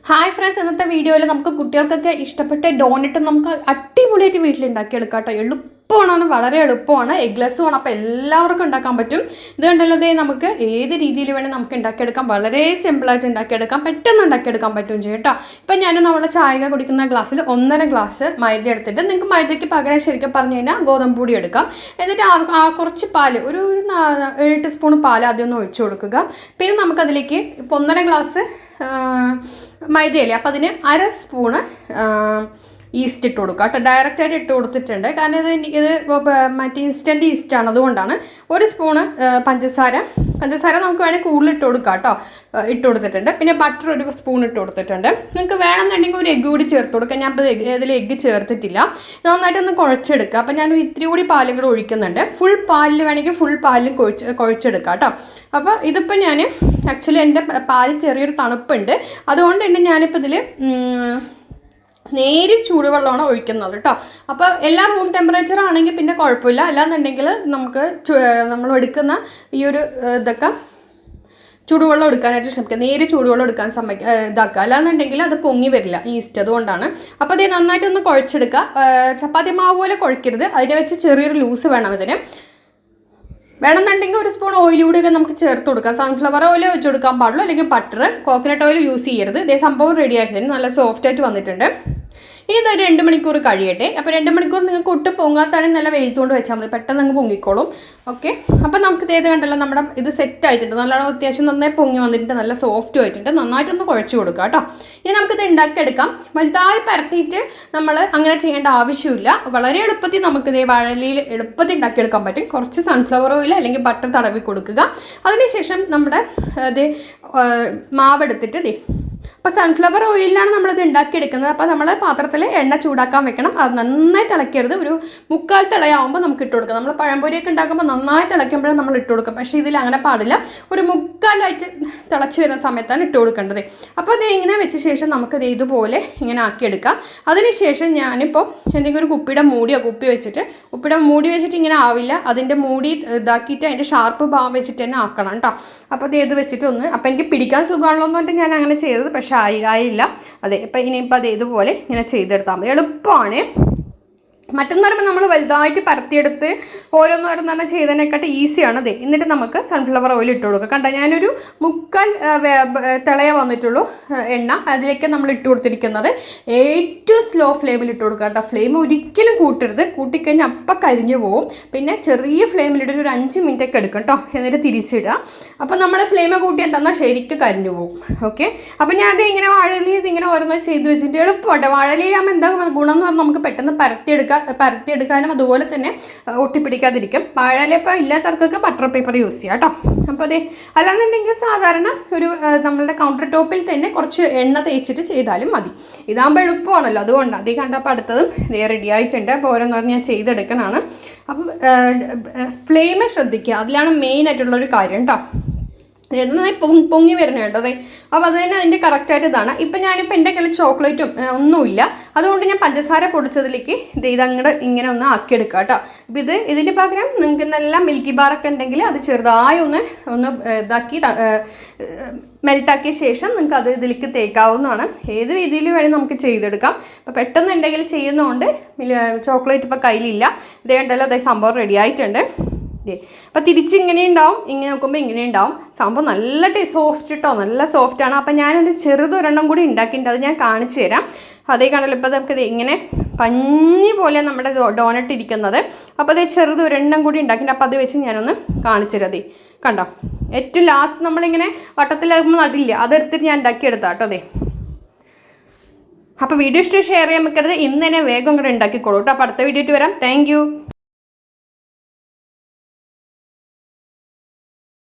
Hi friends, ഇന്നത്തെ വീഡിയോയിൽ നമുക്ക് കുട്ടികൾക്കൊക്കെ ഇഷ്ടപ്പെട്ട ഡോനറ്റ് നമുക്ക് അടിപൊളിയായിട്ട് വീട്ടിലുണ്ടാക്കിയെടുക്കാം കേട്ടോ. എളുപ്പമാണ്, വളരെ എളുപ്പമാണ്, എഗ്ലെസ്സുമാണ്. അപ്പോൾ എല്ലാവർക്കും ഉണ്ടാക്കാൻ പറ്റും. ഇത് കണ്ടല്ലോ, നമുക്ക് ഏത് രീതിയിൽ വേണേൽ നമുക്ക് ഉണ്ടാക്കിയെടുക്കാം. വളരെ സിമ്പിളായിട്ട് ഉണ്ടാക്കിയെടുക്കാം, പെട്ടെന്ന് ഉണ്ടാക്കിയെടുക്കാൻ പറ്റും ചെയ്യും കേട്ടോ. ഇപ്പം ഞാൻ നമ്മളെ ചായ കുടിക്കുന്ന ഗ്ലാസ്സിൽ 1.5 ഗ്ലാസ് മൈദ എടുത്തിട്ട്, നിങ്ങൾക്ക് മൈദയ്ക്ക് പകരം ശരിക്കും പറഞ്ഞു കഴിഞ്ഞാൽ ഗോതമ്പ് പൊടി എടുക്കാം. എന്നിട്ട് കുറച്ച് പാല്, ഒരു 7 ടീസ്പൂൺ പാൽ ആദ്യം ഒന്ന് ഒഴിച്ചു കൊടുക്കുക. പിന്നെ നമുക്കതിലേക്ക് ഇപ്പോൾ 1.5 ഗ്ലാസ് മൈദയല്ലേ, അപ്പോൾ അതിന് 1/2 സ്പൂണ് ഈസ്റ്റ് ഇട്ട് കൊടുക്കുക കേട്ടോ. ഡയറക്റ്റായിട്ട് ഇട്ട് കൊടുത്തിട്ടുണ്ട്, കാരണം ഇത് മറ്റേ ഇൻസ്റ്റൻറ്റ് ഈസ്റ്റാണ്, അതുകൊണ്ടാണ്. 1 സ്പൂണ് പഞ്ചസാര നമുക്ക് വേണമെങ്കിൽ കൂടുതൽ ഇട്ട് കൊടുക്കാം കേട്ടോ. ഇട്ട് കൊടുത്തിട്ടുണ്ട്. പിന്നെ ബട്ടർ 1 സ്പൂൺ ഇട്ട് കൊടുത്തിട്ടുണ്ട്. നിങ്ങൾക്ക് വേണമെന്നുണ്ടെങ്കിൽ ഒരു എഗ്ഗ് കൂടി ചേർത്ത് കൊടുക്കാം. ഞാൻ ഇപ്പോൾ ഇതിൽ എഗ്ഗ് ചേർത്തിട്ടില്ല. നന്നായിട്ടൊന്ന് കുഴച്ചെടുക്കുക. അപ്പോൾ ഞാൻ ഇത്തിരി കൂടി പാലും കൂടെ ഒഴിക്കുന്നുണ്ട്. ഫുൾ പാലിൽ വേണമെങ്കിൽ ഫുൾ പാലിലും കുഴച്ചെടുക്കാം കേട്ടോ. അപ്പോൾ ഇതിപ്പോൾ ഞാൻ ആക്ച്വലി എൻ്റെ പാലിൽ ചെറിയൊരു തണുപ്പുണ്ട്, അതുകൊണ്ട് തന്നെ ഞാനിപ്പോൾ ഇതിൽ നേരിയ ചൂടുവെള്ളമാണ് ഒഴിക്കുന്നത് കേട്ടോ. അപ്പോൾ എല്ലാം റൂം ടെമ്പറേച്ചർ ആണെങ്കിൽ പിന്നെ കുഴപ്പമില്ല. അല്ലാന്നുണ്ടെങ്കിൽ നമുക്ക് നമ്മൾ എടുക്കുന്ന ഈ ഒരു ഇതൊക്കെ ചൂടുവെള്ളം എടുക്കാനായിട്ട് ശ്രമിക്കുക. നേരെ ചൂടുവെള്ളം എടുക്കാൻ ഇതാക്കുക. അല്ലാന്നുണ്ടെങ്കിൽ അത് പൊങ്ങി വരില്ല ഈസ്റ്റ്, അതുകൊണ്ടാണ്. അപ്പോൾ അത് നന്നായിട്ടൊന്ന് കുഴച്ചെടുക്കുക. ചപ്പാത്തി മാവ് പോലെ കുഴക്കരുത്, അതിനെ വെച്ച് ചെറിയൊരു ലൂസ് വേണം ഇതിന്. വേണമെന്നുണ്ടെങ്കിൽ 1 സ്പൂൺ ഓയിൽ കൂടിയൊക്കെ നമുക്ക് ചേർത്ത് കൊടുക്കാം. സൺഫ്ലവർ ഓയിൽ വെച്ച് കൊടുക്കാൻ പാടുള്ളൂ, അല്ലെങ്കിൽ ബട്ടർ, കോക്കനട്ട് ഓയിൽ യൂസ് ചെയ്യരുത്. ഇതേ സംഭവം റെഡി ആയിട്ട് നല്ല സോഫ്റ്റായിട്ട് വന്നിട്ടുണ്ട്. ഇനി ഇതൊരു 2 മണിക്കൂർ കഴിയട്ടെ. അപ്പോൾ 2 മണിക്കൂർ നിങ്ങൾക്ക് ഒട്ടും പൊങ്ങാത്താണെങ്കിൽ നല്ല വെയിലത്തുകൊണ്ട് വെച്ചാൽ മതി, പെട്ടെന്ന് അങ്ങ് പൊങ്ങിക്കോളും. ഓക്കെ, അപ്പോൾ നമുക്ക് ഇതേത് കണ്ടല്ലോ, നമ്മുടെ ഇത് സെറ്റ് ആയിട്ടുണ്ട്. നല്ലോണം അത്യാവശ്യം നന്നായി പൊങ്ങി വന്നിട്ടുണ്ട്, നല്ല സോഫ്റ്റും ആയിട്ടുണ്ട്. നന്നായിട്ടൊന്ന് കുഴച്ച് കൊടുക്കുക കേട്ടോ. ഇനി നമുക്കിത് ഉണ്ടാക്കിയെടുക്കാം. വലുതായി പരത്തിയിട്ട് നമ്മൾ അങ്ങനെ ചെയ്യേണ്ട ആവശ്യമില്ല. വളരെ എളുപ്പത്തിൽ നമുക്കിതേ വാഴയിലയിൽ എളുപ്പത്തിൽ ഉണ്ടാക്കിയെടുക്കാൻ പറ്റും. കുറച്ച് സൺഫ്ലവർ ഓയിൽ അല്ലെങ്കിൽ ബട്ടർ തടവി കൊടുക്കുക. അതിനുശേഷം നമ്മുടെ മാവെടുത്തിട്ട് അപ്പോൾ സൺഫ്ലവർ ഓയിലാണ് നമ്മളിത് ഉണ്ടാക്കിയെടുക്കുന്നത്. അപ്പോൾ നമ്മൾ പാത്രത്തിൽ എണ്ണ ചൂടാക്കാൻ വെക്കണം. അത് നന്നായി തിളയ്ക്കരുത്. ഒരു 1/4 തിളയാവുമ്പോൾ നമുക്ക് ഇട്ട് കൊടുക്കാം. നമ്മൾ പഴംപൊരിയൊക്കെ ഉണ്ടാക്കുമ്പോൾ നന്നായി തിളയ്ക്കുമ്പോഴേ നമ്മൾ ഇട്ട് കൊടുക്കുക. പക്ഷേ ഇതിൽ അങ്ങനെ പാടില്ല. ഒരു 1/4 തിളച്ച് വരുന്ന സമയത്താണ് ഇട്ട് കൊടുക്കേണ്ടത്. അപ്പോൾ ഇത് ഇങ്ങനെ വെച്ച ശേഷം നമുക്കത് ഇതുപോലെ ഇങ്ങനെ ആക്കിയെടുക്കാം. അതിനുശേഷം ഞാനിപ്പോൾ എന്തെങ്കിലും ഒരു കുപ്പിയുടെ മൂടി വെച്ചിട്ട് ഇങ്ങനെ ആവില്ല. അതിൻ്റെ മൂടി ഇതാക്കിയിട്ട് അതിൻ്റെ ഷാർപ്പ് ഭാഗം വെച്ചിട്ട് തന്നെ ആക്കണം കേട്ടോ. അപ്പോൾ അത് വെച്ചിട്ട് അപ്പോൾ എനിക്ക് പിടിക്കാൻ സുഖമാണല്ലോ എന്ന് പറഞ്ഞിട്ട് ഞാൻ അങ്ങനെ ചെയ്തത്, പക്ഷേ ആയില്ല. അതെ, ഇപ്പം ഇനിയിപ്പോൾ അത് ഇതുപോലെ ഇങ്ങനെ ചെയ്തെടുത്താൽ മതി, എളുപ്പമാണ്. മറ്റെന്ന് പറയുമ്പോൾ നമ്മൾ വലുതായിട്ട് പരത്തിയെടുത്ത് ഓരോന്നോരോന്ന് ചെയ്തതിനെക്കാട്ട് ഈസിയാണ്. അതെ, എന്നിട്ട് നമുക്ക് സൺഫ്ലവർ ഓയിൽ ഇട്ട് കൊടുക്കുക. കണ്ടോ, ഞാനൊരു 1/4 തിളയെ വന്നിട്ടുള്ളൂ എണ്ണ. അതിലേക്ക് നമ്മൾ ഇട്ട് കൊടുത്തിരിക്കുന്നത് ഏറ്റവും സ്ലോ ഫ്ലെയിമിൽ ഇട്ട് കൊടുക്കുക കേട്ടോ. ഫ്ലെയിം ഒരിക്കലും കൂട്ടരുത്, കൂട്ടിക്കഴിഞ്ഞാൽ അപ്പം കരിഞ്ഞു പോവും. പിന്നെ ചെറിയ ഫ്ലെയിമിലിട്ട് ഒരു 5 മിനിറ്റൊക്കെ എടുക്കും കേട്ടോ. എന്നിട്ട് തിരിച്ചിടുക. അപ്പോൾ നമ്മൾ ഫ്ലെയിം കൂട്ടിയാൽ തന്നാൽ ശരിക്കും കരിഞ്ഞു പോവും. ഓക്കെ, അപ്പോൾ ഞാൻ അത് ഇങ്ങനെ വാഴയിലയിൽ ഇങ്ങനെ ഓരോന്ന് ചെയ്ത് വെച്ചിട്ട് എളുപ്പമുണ്ട്. വാഴയിലാകുമ്പോൾ എന്താ ഗുണം എന്ന് പറഞ്ഞാൽ നമുക്ക് പെട്ടെന്ന് പരത്തിയെടുക്കാനും അതുപോലെ തന്നെ ഒട്ടിപ്പിടിക്കാതിരിക്കും. വാഴയില ഇപ്പോൾ ഇല്ലാത്തവർക്കൊക്കെ ബട്ടർ പേപ്പർ യൂസ് ചെയ്യാം കേട്ടോ. അപ്പോൾ അതെ, അല്ലാന്നുണ്ടെങ്കിൽ സാധാരണ ഒരു നമ്മളുടെ കൗണ്ടർ ടോപ്പിൽ തന്നെ കുറച്ച് എണ്ണ തേച്ചിട്ട് ചെയ്താലും മതി. ഇതാകുമ്പോൾ എളുപ്പമാണല്ലോ, അതുകൊണ്ടാണ്. അതേ കണ്ടപ്പോൾ അടുത്തതും റെഡി ആയിട്ടുണ്ട്. അപ്പോൾ ഓരോന്നോരം ഞാൻ ചെയ്തെടുക്കണതാണ്. അപ്പോൾ ഫ്ലെയിം ശ്രദ്ധിക്കുക, അതിലാണ് മെയിനായിട്ടുള്ളൊരു കാര്യം കേട്ടോ. നന്നായി പൊങ്ങി വരുന്നത് കേട്ടോ. അതെ, അപ്പോൾ അത് തന്നെ അതിൻ്റെ കറക്റ്റായിട്ട് ഇതാണ്. ഇപ്പം ഞാനിപ്പോൾ എൻ്റെ കയ്യിൽ ചോക്ലേറ്റും ഒന്നുമില്ല, അതുകൊണ്ട് ഞാൻ പഞ്ചസാര പൊടിച്ചതിലേക്ക് ഇതങ്ങോട്ട് ഇങ്ങനെ ഒന്ന് ആക്കിയെടുക്കുക കേട്ടോ. അപ്പോൾ ഇതിന് പകരം നിങ്ങൾക്ക് നല്ല മിൽക്കി ബാറൊക്കെ ഉണ്ടെങ്കിൽ അത് ചെറുതായി ഒന്ന് ഇതാക്കി മെൽട്ടാക്കിയ ശേഷം നിങ്ങൾക്ക് അത് ഇതിലേക്ക് തേക്കാവുന്നതാണ്. ഏത് രീതിയിൽ വേണമെങ്കിൽ നമുക്ക് ചെയ്തെടുക്കാം. അപ്പോൾ പെട്ടെന്ന് ഉണ്ടെങ്കിൽ ചെയ്യുന്നതുകൊണ്ട് ചോക്ലേറ്റ് ഇപ്പോൾ കയ്യിലില്ല. ഇതേ ഉണ്ടല്ലോ, അതേ സംഭവം റെഡി ആയിട്ടുണ്ട്. അപ്പോൾ തിരിച്ചിങ്ങനെ ഉണ്ടാവും, ഇങ്ങനെ നോക്കുമ്പോൾ ഇങ്ങനെ ഉണ്ടാവും. സംഭവം നല്ല സോഫ്റ്റ് കേട്ടോ, നല്ല സോഫ്റ്റാണ്. അപ്പോൾ ഞാനൊരു ചെറുതൊരെണ്ണം കൂടി ഉണ്ടാക്കിയിട്ടുണ്ട്, അത് ഞാൻ കാണിച്ചു തരാം. അതേ കണ്ടല്ലോ, ഇപ്പോൾ നമുക്കിത് ഇങ്ങനെ പഞ്ഞി പോലെ നമ്മുടെ ഡോനറ്റ് ഇരിക്കുന്നത്. അപ്പോൾ അതേ ചെറുതൊരെണ്ണം കൂടി ഉണ്ടാക്കിയിട്ടുണ്ട്. അപ്പോൾ അത് വെച്ച് ഞാനൊന്ന് കാണിച്ചു തരാം. കണ്ടോ, ഏറ്റവും ലാസ്റ്റ് നമ്മളിങ്ങനെ വട്ടത്തിലാകുമ്പോൾ നടില്ല, അതെടുത്തിട്ട് ഞാൻ ഉണ്ടാക്കിയെടുത്താം കേട്ടോ. അതെ, അപ്പോൾ വീഡിയോ ഇഷ്ടം ഷെയർ ചെയ്യാൻ വെക്കരുത്. ഇന്ന് തന്നെ വേഗം കൂടെ ഉണ്ടാക്കിക്കോളൂ കേട്ടോ. അപ്പോൾ അടുത്ത വീഡിയോയിട്ട് വരാം. താങ്ക്